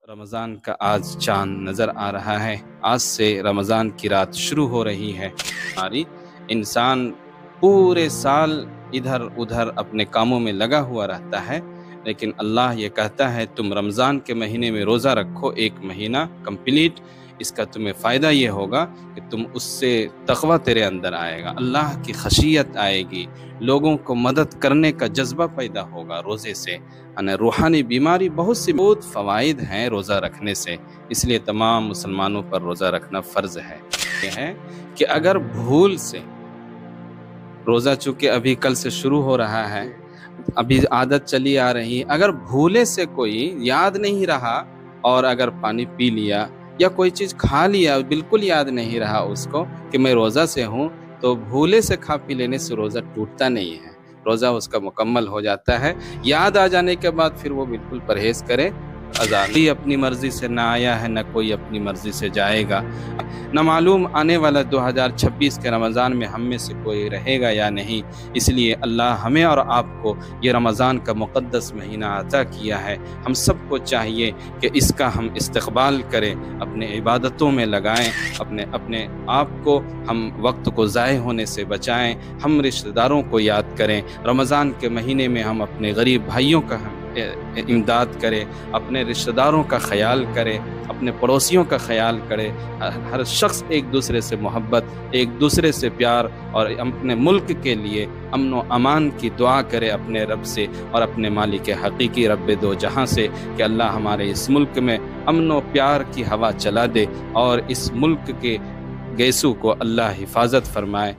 رمضان کا آج چاند نظر آ رہا ہے۔ آج سے رمضان کی رات شروع ہو رہی ہے۔ ہماری انسان پورے سال ادھر ادھر اپنے کاموں میں لگا ہوا رہتا ہے، لیکن اللہ یہ کہتا ہے تم رمضان کے مہینے میں روزہ رکھو، ایک مہینہ کمپلیٹ۔ اس کا تمہیں فائدہ یہ ہوگا کہ تم اس سے تقوی تیرے اندر آئے گا، اللہ کی خشیت آئے گی، لوگوں کو مدد کرنے کا جذبہ پیدا ہوگا روزے سے۔ روحانی بیماری بہت فوائد ہیں روزہ رکھنے سے، اس لیے تمام مسلمانوں پر روزہ رکھنا فرض ہے۔ یہ ہے کہ اگر بھول سے روزہ، چونکہ ابھی کل سے شروع ہو رہا ہے، ابھی عادت چلی آ رہی، اگر بھولے سے کوئی یاد نہیں رہا اور اگر پانی پی لیا یا کوئی چیز کھا لیا، بالکل یاد نہیں رہا اس کو کہ میں روزہ سے ہوں، تو بھولے سے کھا پی لینے سے روزہ ٹوٹتا نہیں ہے، روزہ اس کا مکمل ہو جاتا ہے۔ یاد آ جانے کے بعد پھر وہ بالکل پرہیز کرے۔ کوئی اپنی مرضی سے نہ آیا ہے، نہ کوئی اپنی مرضی سے جائے گا، نہ معلوم آنے والا 2026 کے رمضان میں ہم میں سے کوئی رہے گا یا نہیں۔ اس لیے اللہ ہمیں اور آپ کو یہ رمضان کا مقدس مہینہ عطا کیا ہے، ہم سب کو چاہیے کہ اس کا ہم استقبال کریں، اپنے عبادتوں میں لگائیں، اپنے آپ کو ہم وقت کو ضائع ہونے سے بچائیں، ہم رشتہ داروں کو یاد کریں۔ رمضان کے مہینے میں ہم اپنے غریب بھائیوں کا امداد کریں، اپنے رشتہ داروں کا خیال کریں، اپنے پڑوسیوں کا خیال کریں۔ ہر شخص ایک دوسرے سے محبت، ایک دوسرے سے پیار، اور اپنے ملک کے لیے امن و امان کی دعا کرے اپنے رب سے اور اپنے مالک حقیقی رب دو جہاں سے، کہ اللہ ہمارے اس ملک میں امن و پیار کی ہوا چلا دے اور اس ملک کے گیسو کو اللہ حفاظت فرمائے۔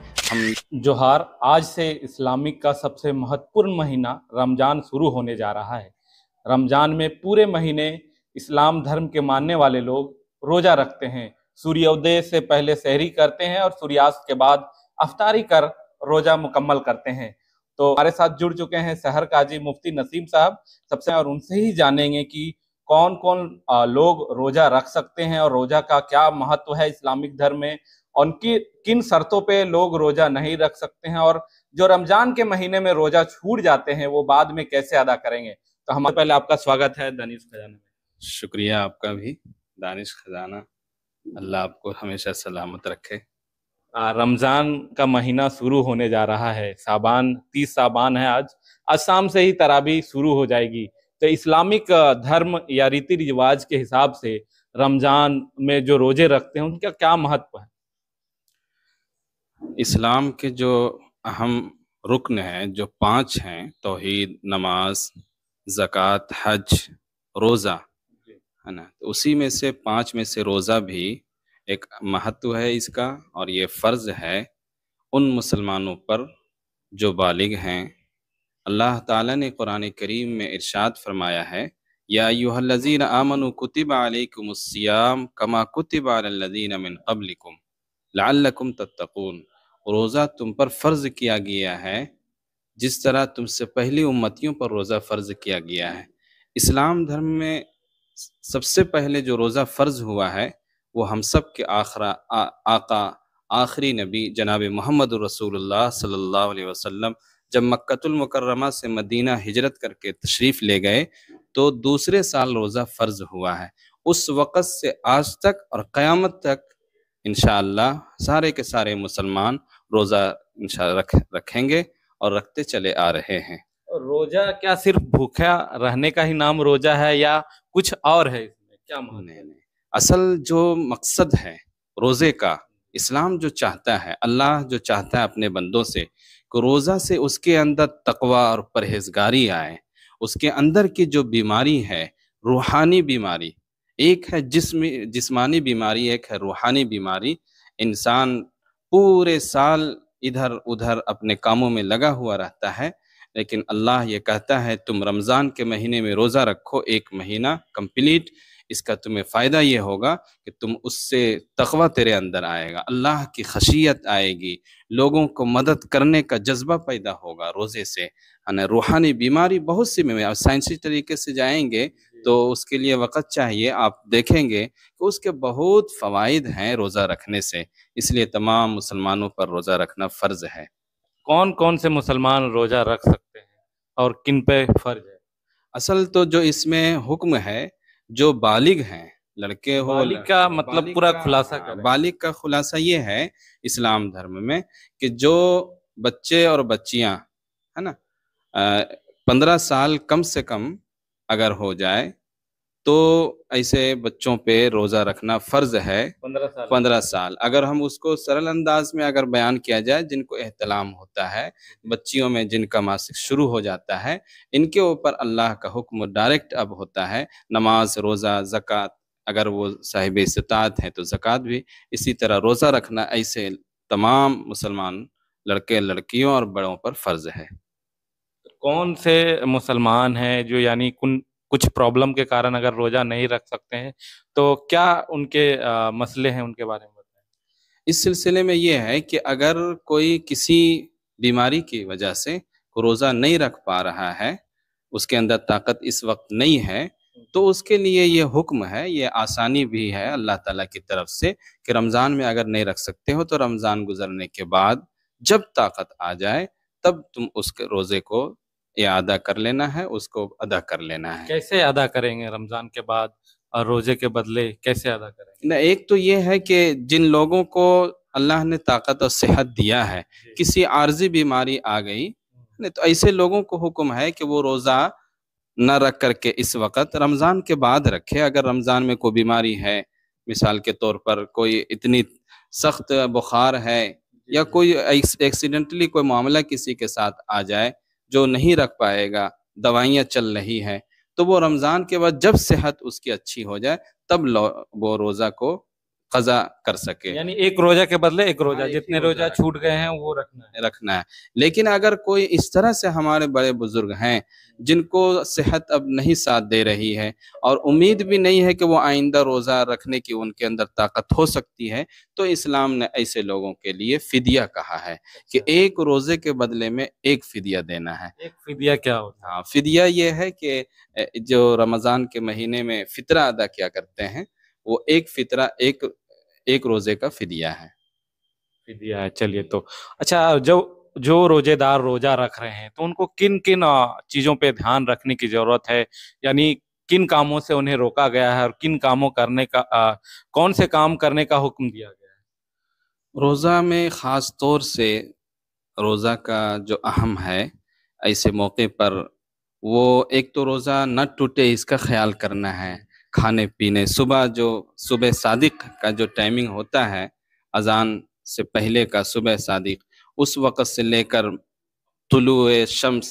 جوہار، آج سے اسلامک کا سب سے مہتوپورن مہینہ رمضان شروع ہونے جا رہا ہے۔ رمضان میں پورے مہینے اسلام دھرم کے ماننے والے لوگ روزہ رکھتے ہیں، سوریودے سے پہلے سحری کرتے ہیں اور سوریاست کے بعد افطاری کر روزہ مکمل کرتے ہیں۔ تو ہمارے ساتھ جڑ چکے ہیں سحر قاضی مفتی نسیم صاحب، سب سے اور ان سے ہی جانیں گے کہ کون کون لوگ روزہ رکھ سکتے ہیں اور روزہ کا کیا مہتو ہے اسلامک دھرم میں، ان کی کن شرطوں پہ لوگ روزہ نہیں رکھ سکتے ہیں، اور جو رمضان کے مہینے میں روزہ چھوٹ جاتے ہیں وہ بعد میں کیسے ادا کریں گے۔ تو ہمارے پہلے آپ کا سواگت ہے دانش خزانہ میں۔ شکریہ آپ کا بھی دانش خزانہ، اللہ آپ کو ہمیشہ سلامت رکھے۔ رمضان کا مہینہ شروع ہونے جا رہا ہے، 30 شعبان ہے آج شام سے ہی تراویح شروع ہو جائے گی۔ تو اسلامک دھرم یا ریتی رواج کے حساب سے رمضان میں جو روزے رکھتے ہیں ان کا کیا مہتو ہے؟ اسلام کے جو اہم رکن ہیں، جو 5 ہیں، توحید، نماز، زکوٰۃ، حج، روزہ، ہے نا، تو اسی میں سے 5 میں سے روزہ بھی ایک مہتو ہے اس کا، اور یہ فرض ہے ان مسلمانوں پر جو بالغ ہیں۔ اللہ تعالیٰ نے قرآن کریم میں ارشاد فرمایا ہے، یا ایھا الذین آمنوا کتب علیکم الصیام کما کتب علی الذین من قبلکم لعلکم تتقون۔ روزہ تم پر فرض کیا گیا ہے جس طرح تم سے پہلی امتیوں پر روزہ فرض کیا گیا ہے۔ اسلام دھرم میں سب سے پہلے جو روزہ فرض ہوا ہے وہ ہم سب کے آقا، آخری نبی جناب محمد رسول اللہ صلی اللہ علیہ وسلم جب مکۃ المکرمہ سے مدینہ ہجرت کر کے تشریف لے گئے تو دوسرے سال روزہ فرض ہوا ہے۔ اس وقت سے آج تک اور قیامت تک انشاءاللہ سارے کے سارے مسلمان روزہ انشاءاللہ رکھیں گے اور رکھتے چلے آ رہے ہیں۔ روزہ کیا صرف بھوکا رہنے کا ہی نام روزہ ہے یا کچھ اور ہے اس میں؟ کیا نہیں، اصل جو مقصد ہے روزے کا، اسلام جو چاہتا ہے، اللہ جو چاہتا ہے اپنے بندوں سے کہ روزہ سے اس کے اندر تقوی اور پرہیزگاری آئے، اس کے اندر کی جو بیماری ہے، روحانی بیماری، ایک ہے جسمانی بیماری، ایک ہے روحانی بیماری۔ انسان پورے سال ادھر ادھر اپنے کاموں میں لگا ہوا رہتا ہے، لیکن اللہ یہ کہتا ہے تم رمضان کے مہینے میں روزہ رکھو، ایک مہینہ کمپلیٹ۔ اس کا تمہیں فائدہ یہ ہوگا کہ تم اس سے تقوی تیرے اندر آئے گا، اللہ کی خشیت آئے گی، لوگوں کو مدد کرنے کا جذبہ پیدا ہوگا روزے سے۔ روحانی بیماری بہت سی میں سائنسی طریقے سے جائیں گے تو اس کے لیے وقت چاہیے، آپ دیکھیں گے کہ اس کے بہت فوائد ہیں روزہ رکھنے سے، اس لیے تمام مسلمانوں پر روزہ رکھنا فرض ہے۔ کون کون سے مسلمان روزہ رکھ سکتے ہیں اور کن پہ فرض ہے؟ اصل تو جو اس میں حکم ہے، جو بالغ ہیں، لڑکے ہو بالغ کا مطلب پورا خلاصہ کریں۔ بالغ کا خلاصہ یہ ہے اسلام دھرم میں کہ جو بچے اور بچیاں ہے نا 15 سال کم سے کم اگر ہو جائے تو ایسے بچوں پہ روزہ رکھنا فرض ہے 15 سال۔ اگر ہم اس کو سرل انداز میں اگر بیان کیا جائے، جن کو احتلام ہوتا ہے، بچیوں میں جن کا ماسک شروع ہو جاتا ہے، ان کے اوپر اللہ کا حکم ڈائریکٹ اب ہوتا ہے، نماز، روزہ، زکوٰۃ، اگر وہ صاحب استطاعت ہیں تو زکوٰۃ بھی، اسی طرح روزہ رکھنا ایسے تمام مسلمان لڑکے لڑکیوں اور بڑوں پر فرض ہے۔ کون سے مسلمان ہیں جو یعنی کچھ پرابلم کے کارن اگر روزہ نہیں رکھ سکتے ہیں تو کیا ان کے مسئلے ہیں، ان کے بارے میں بتائیں۔ اس سلسلے میں یہ ہے کہ اگر کوئی کسی بیماری کی وجہ سے روزہ نہیں رکھ پا رہا ہے، اس کے اندر طاقت اس وقت نہیں ہے، تو اس کے لیے یہ حکم ہے، یہ آسانی بھی ہے اللہ تعالیٰ کی طرف سے کہ رمضان میں اگر نہیں رکھ سکتے ہو تو رمضان گزرنے کے بعد جب طاقت آ جائے تب تم اس کے روزے کو اعادہ کر لینا ہے، اس کو ادا کر لینا ہے۔ کیسے ادا کریں گے رمضان کے بعد اور روزے کے بدلے کیسے ادا کریں گے؟ ایک تو یہ ہے کہ جن لوگوں کو اللہ نے طاقت اور صحت دیا ہے، کسی عارضی بیماری آ گئی تو ایسے لوگوں کو حکم ہے کہ وہ روزہ نہ رکھ کر کے اس وقت رمضان کے بعد رکھے۔ اگر رمضان میں کوئی بیماری ہے، مثال کے طور پر کوئی اتنی سخت بخار ہے یا کوئی ایکسیڈنٹلی کوئی معاملہ کسی کے ساتھ آ جائے جو نہیں رکھ پائے گا، دوائیاں چل رہی ہیں، تو وہ رمضان کے بعد جب صحت اس کی اچھی ہو جائے تب وہ روزہ کو قضا کر سکے، یعنی ایک روزہ کے بدلے ایک روزہ، جتنے روزہ چھوٹ گئے ہیں وہ رکھنا ہے۔ لیکن اگر کوئی اس طرح سے ہمارے بڑے بزرگ ہیں جن کو صحت اب نہیں ساتھ دے رہی ہے اور امید بھی نہیں ہے کہ وہ آئندہ روزہ رکھنے کی ان کے اندر طاقت ہو سکتی ہے، تو اسلام نے ایسے لوگوں کے لیے فدیہ کہا ہے کہ ایک روزے کے بدلے میں ایک فدیہ دینا ہے۔ ایک فدیہ کیا ہوتا ہے؟ فدیہ یہ ہے کہ جو رمضان کے مہینے میں فطرہ ادا کیا کرتے ہیں، وہ ایک فطرہ ایک روزے کا فدیہ ہے۔ فدیہ ہے، چلیے تو اچھا، جو روزے دار روزہ رکھ رہے ہیں تو ان کو کن کن چیزوں پہ دھیان رکھنے کی ضرورت ہے، یعنی کن کاموں سے انہیں روکا گیا ہے اور کن کاموں کرنے کا کون سے کام کرنے کا حکم دیا گیا ہے؟ روزہ میں خاص طور سے روزہ کا جو اہم ہے ایسے موقع پر، وہ ایک تو روزہ نہ ٹوٹے اس کا خیال کرنا ہے، کھانے پینے، صبح صادق کا جو ٹائمنگ ہوتا ہے اذان سے پہلے کا صبح صادق، اس وقت سے لے کر طلوع شمس،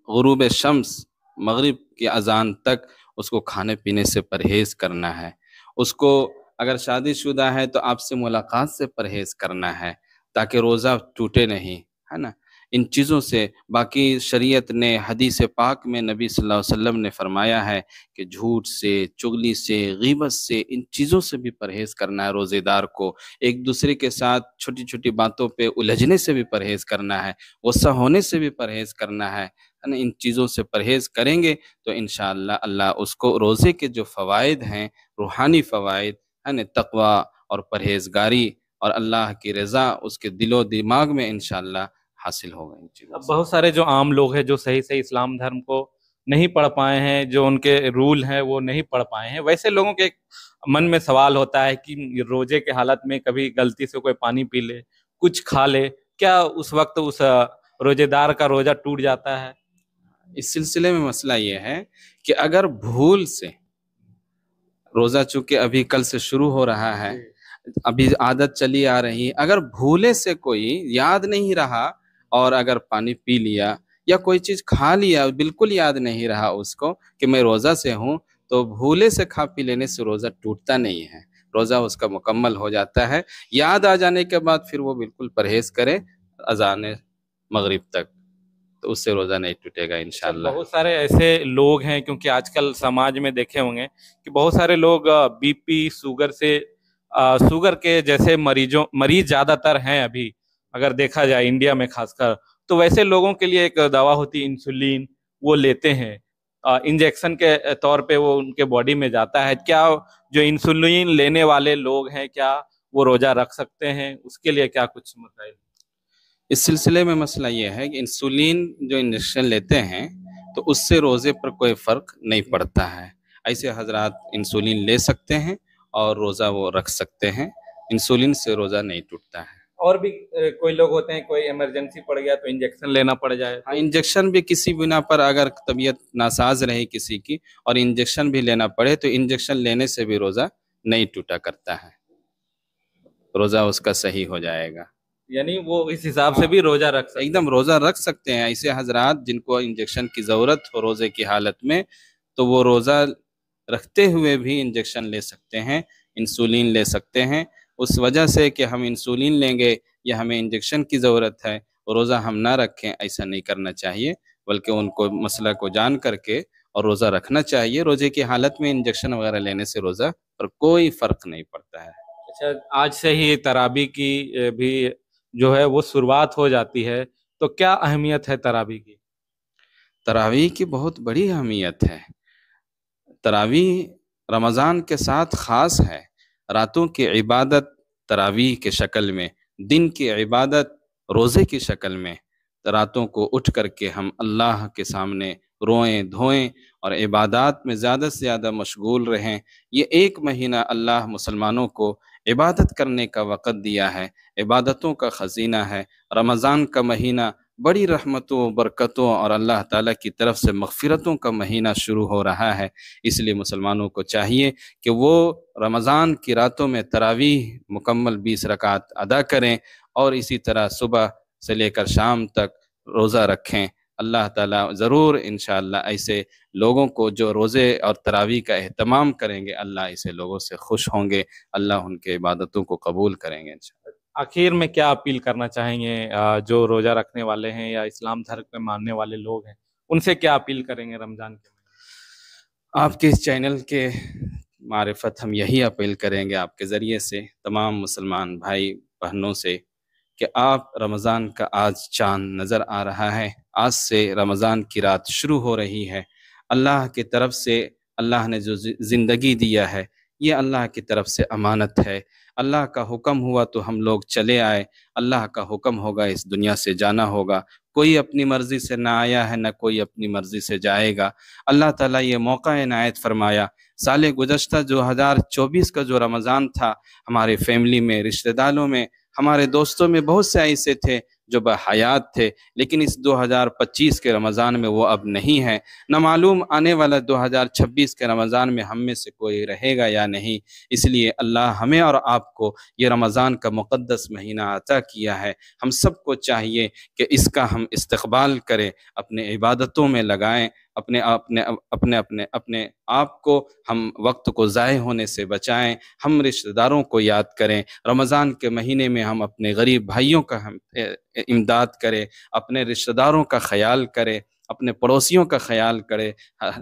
غروب شمس، مغرب کی اذان تک اس کو کھانے پینے سے پرہیز کرنا ہے۔ اس کو اگر شادی شدہ ہے تو آپ سے ملاقات سے پرہیز کرنا ہے تاکہ روزہ ٹوٹے نہیں، ہے نا۔ ان چیزوں سے باقی شریعت نے حدیث پاک میں نبی صلی اللہ علیہ وسلم نے فرمایا ہے کہ جھوٹ سے، چغلی سے، غیبت سے، ان چیزوں سے بھی پرہیز کرنا ہے روزے دار کو۔ ایک دوسرے کے ساتھ چھوٹی چھوٹی باتوں پہ الجھنے سے بھی پرہیز کرنا ہے، غصہ ہونے سے بھی پرہیز کرنا ہے۔ ان چیزوں سے پرہیز کریں گے تو انشاءاللہ اللہ اس کو روزے کے جو فوائد ہیں، روحانی فوائد، تقوی اور پرہیزگاری اور اللہ کی رضا اس کے دل و دماغ میں انشاءاللہ حاصل ہوگا ان چیزوں سے۔ اب بہت سارے جو عام لوگ ہیں جو صحیح اسلام دھرم کو نہیں پڑھ پائے ہیں، جو ان کے رول ہیں وہ نہیں پڑھ پائے ہیں، ویسے لوگوں کے من میں سوال ہوتا ہے کہ روزے کے حالت میں کبھی غلطی سے کوئی پانی پی لے، کچھ کھا لے، کیا اس وقت اس روزے دار کا روزہ ٹوٹ جاتا ہے؟ اس سلسلے میں مسئلہ یہ ہے کہ اگر بھول سے روزہ، چونکہ ابھی کل سے شروع ہو رہا ہے، ابھی عادت چلی آ رہی ہے، اگر بھولے سے کوئی یاد نہیں رہا اور اگر پانی پی لیا یا کوئی چیز کھا لیا، بالکل یاد نہیں رہا اس کو کہ میں روزہ سے ہوں، تو بھولے سے کھا پی لینے سے روزہ ٹوٹتا نہیں ہے، روزہ اس کا مکمل ہو جاتا ہے۔ یاد آ جانے کے بعد پھر وہ بالکل پرہیز کرے اذان مغرب تک، تو اس سے روزہ نہیں ٹوٹے گا انشاءاللہ۔ بہت سارے ایسے لوگ ہیں، کیونکہ آج کل سماج میں دیکھے ہوں گے کہ بہت سارے لوگ بی پی، شوگر کے جیسے مریض زیادہ تر ہیں ابھی، اگر دیکھا جائے انڈیا میں خاص کر، تو ویسے لوگوں کے لیے ایک دوا ہوتی ہے انسولین، وہ لیتے ہیں انجیکشن کے طور پہ، وہ ان کے باڈی میں جاتا ہے۔ کیا جو انسولین لینے والے لوگ ہیں کیا وہ روزہ رکھ سکتے ہیں؟ اس کے لیے کیا کچھ مسائل؟ اس سلسلے میں مسئلہ یہ ہے کہ انسولین جو انجیکشن لیتے ہیں تو اس سے روزے پر کوئی فرق نہیں پڑتا ہے۔ ایسے حضرات انسولین لے سکتے ہیں اور روزہ وہ رکھ سکتے ہیں، انسولین سے روزہ نہیں ٹوٹتا ہے۔ اور بھی کوئی لوگ ہوتے ہیں، کوئی ایمرجنسی پڑ گیا تو انجیکشن لینا پڑ جائے ہاں، انجیکشن بھی کسی بنا پر اگر طبیعت ناساز رہے کسی کی اور انجیکشن بھی لینا پڑے تو انجیکشن لینے سے بھی روزہ نہیں ٹوٹا کرتا ہے، روزہ اس کا صحیح ہو جائے گا۔ یعنی وہ اس حساب سے بھی روزہ رکھ سکتے ایک دم روزہ رکھ سکتے ہیں۔ ایسے حضرات جن کو انجیکشن کی ضرورت ہو روزے کی حالت میں تو وہ روزہ رکھتے ہوئے بھی انجیکشن لے سکتے ہیں، انسولین لے سکتے ہیں۔ اس وجہ سے کہ ہم انسولین لیں گے یا ہمیں انجیکشن کی ضرورت ہے روزہ ہم نہ رکھیں، ایسا نہیں کرنا چاہیے، بلکہ ان کو مسئلہ کو جان کر کے اور روزہ رکھنا چاہیے۔ روزے کی حالت میں انجیکشن وغیرہ لینے سے روزہ پر کوئی فرق نہیں پڑتا ہے۔ اچھا، آج سے ہی تراویح کی بھی جو ہے وہ شروعات ہو جاتی ہے، تو کیا اہمیت ہے تراویح کی؟ تراویح کی بہت بڑی اہمیت ہے۔ تراویح رمضان کے ساتھ خاص ہے۔ راتوں کی عبادت تراویح کے شکل میں، دن کی عبادت روزے کی شکل میں، راتوں کو اٹھ کر کے ہم اللہ کے سامنے روئیں دھوئیں اور عبادات میں زیادہ سے زیادہ مشغول رہیں۔ یہ ایک مہینہ اللہ مسلمانوں کو عبادت کرنے کا وقت دیا ہے، عبادتوں کا خزینہ ہے۔ رمضان کا مہینہ بڑی رحمتوں برکتوں اور اللہ تعالیٰ کی طرف سے مغفرتوں کا مہینہ شروع ہو رہا ہے، اس لیے مسلمانوں کو چاہیے کہ وہ رمضان کی راتوں میں تراویح مکمل 20 رکعت ادا کریں اور اسی طرح صبح سے لے کر شام تک روزہ رکھیں۔ اللہ تعالیٰ ضرور انشاءاللہ ایسے لوگوں کو جو روزے اور تراویح کا اہتمام کریں گے، اللہ ایسے لوگوں سے خوش ہوں گے، اللہ ان کے عبادتوں کو قبول کریں گے انشاءاللہ۔ آخر میں کیا اپیل کرنا چاہیں گے جو روزہ رکھنے والے ہیں یا اسلام دھرم میں ماننے والے لوگ ہیں، ان سے کیا اپیل کریں گے رمضان کے مہینے؟ آپ کے اس چینل کے معرفت ہم یہی اپیل کریں گے آپ کے ذریعے سے تمام مسلمان بھائی بہنوں سے کہ آپ رمضان کا آج چاند نظر آ رہا ہے، آج سے رمضان کی رات شروع ہو رہی ہے۔ اللہ کی طرف سے اللہ نے جو زندگی دیا ہے یہ اللہ کی طرف سے امانت ہے۔ اللہ کا حکم ہوا تو ہم لوگ چلے آئے، اللہ کا حکم ہوگا اس دنیا سے جانا ہوگا۔ کوئی اپنی مرضی سے نہ آیا ہے، نہ کوئی اپنی مرضی سے جائے گا۔ اللہ تعالیٰ یہ موقع عنایت فرمایا۔ سال گزشتہ 2024 کا جو رمضان تھا، ہمارے فیملی میں، رشتہ داروں میں، ہمارے دوستوں میں بہت سے ایسے تھے جو بحیات تھے، لیکن اس 2025 کے رمضان میں وہ اب نہیں ہے۔ نہ معلوم آنے والا 2026 کے رمضان میں ہم میں سے کوئی رہے گا یا نہیں۔ اس لیے اللہ ہمیں اور آپ کو یہ رمضان کا مقدس مہینہ عطا کیا ہے۔ ہم سب کو چاہیے کہ اس کا ہم استقبال کریں، اپنے عبادتوں میں لگائیں، اپنے آپ کو ہم وقت کو ضائع ہونے سے بچائیں، ہم رشتہ داروں کو یاد کریں۔ رمضان کے مہینے میں ہم اپنے غریب بھائیوں کا ہم امداد کریں، اپنے رشتہ داروں کا خیال کریں، اپنے پڑوسیوں کا خیال کرے۔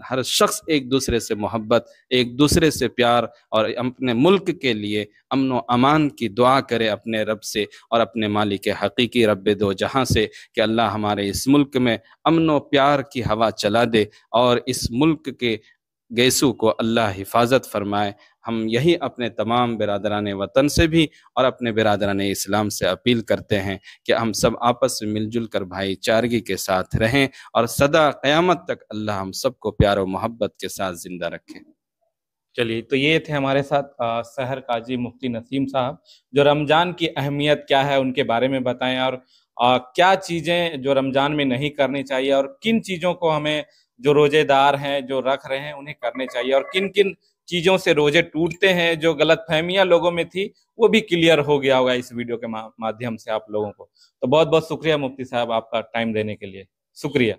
ہر شخص ایک دوسرے سے محبت، ایک دوسرے سے پیار اور اپنے ملک کے لیے امن و امان کی دعا کرے اپنے رب سے اور اپنے مالک حقیقی رب دو جہاں سے کہ اللہ ہمارے اس ملک میں امن و پیار کی ہوا چلا دے اور اس ملک کے گیسو کو اللہ حفاظت فرمائے۔ ہم یہی اپنے تمام برادران وطن سے بھی اور اپنے برادران اسلام سے اپیل کرتے ہیں کہ ہم سب آپس میں مل جل کر بھائی چارگی کے ساتھ رہیں اور سدا قیامت تک اللہ ہم سب کو پیار و محبت کے ساتھ زندہ رکھیں۔ چلیے، تو یہ تھے ہمارے ساتھ سحر قاضی مفتی نسیم صاحب، جو رمضان کی اہمیت کیا ہے ان کے بارے میں بتائیں اور کیا چیزیں جو رمضان میں نہیں کرنی چاہیے اور کن چیزوں کو ہمیں جو روزے دار ہیں جو رکھ رہے ہیں انہیں کرنے چاہیے، اور کن کن چیزوں سے روزے ٹوٹتے ہیں، جو غلط فہمیاں لوگوں میں تھی وہ بھی کلیئر ہو گیا ہوگا اس ویڈیو کے مادھیم سے آپ لوگوں کو۔ تو بہت بہت شکریہ مفتی صاحب آپ کا ٹائم دینے کے لیے، شکریہ۔